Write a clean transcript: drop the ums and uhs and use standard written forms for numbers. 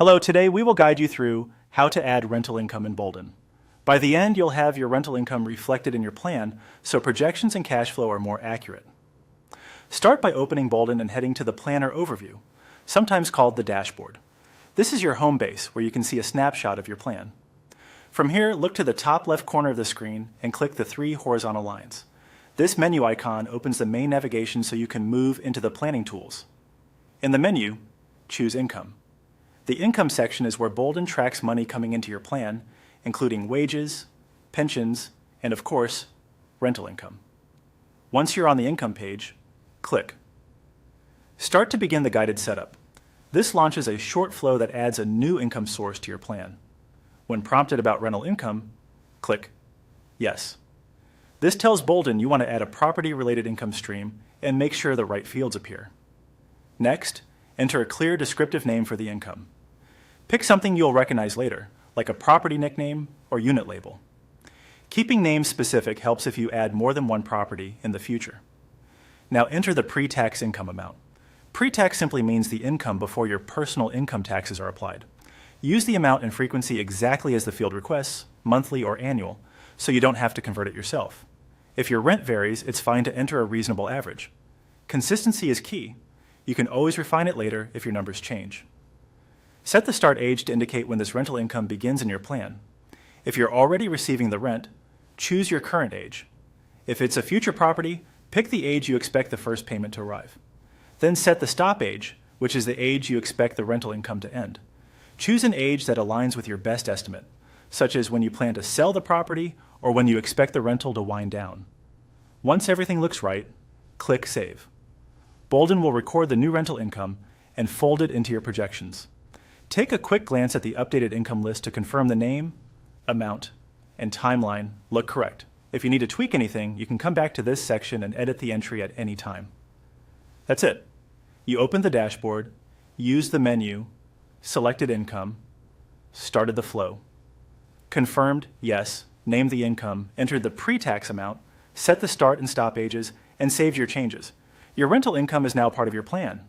Hello, today we will guide you through how to add rental income in Boldin. By the end, you'll have your rental income reflected in your plan, so projections and cash flow are more accurate. Start by opening Boldin and heading to the Planner Overview, sometimes called the dashboard. This is your home base where you can see a snapshot of your plan. From here, look to the top left corner of the screen and click the three horizontal lines. This menu icon opens the main navigation so you can move into the planning tools. In the menu, choose Income. The Income section is where Boldin tracks money coming into your plan, including wages, pensions, and of course, rental income. Once you're on the Income page, click. Start to begin the guided setup. This launches a short flow that adds a new income source to your plan. When prompted about rental income, click Yes. This tells Boldin you want to add a property-related income stream and make sure the right fields appear. Next, enter a clear descriptive name for the income. Pick something you'll recognize later, like a property nickname or unit label. Keeping names specific helps if you add more than one property in the future. Now enter the pre-tax income amount. Pre-tax simply means the income before your personal income taxes are applied. Use the amount and frequency exactly as the field requests, monthly or annual, so you don't have to convert it yourself. If your rent varies, it's fine to enter a reasonable average. Consistency is key. You can always refine it later if your numbers change. Set the start age to indicate when this rental income begins in your plan. If you're already receiving the rent, choose your current age. If it's a future property, pick the age you expect the first payment to arrive. Then set the stop age, which is the age you expect the rental income to end. Choose an age that aligns with your best estimate, such as when you plan to sell the property or when you expect the rental to wind down. Once everything looks right, click Save. Boldin will record the new rental income and fold it into your projections. Take a quick glance at the updated income list to confirm the name, amount, and timeline look correct. If you need to tweak anything, you can come back to this section and edit the entry at any time. That's it. You opened the dashboard, used the menu, selected income, started the flow. Confirmed yes, named the income, entered the pre-tax amount, set the start and stop ages, and saved your changes. Your rental income is now part of your plan.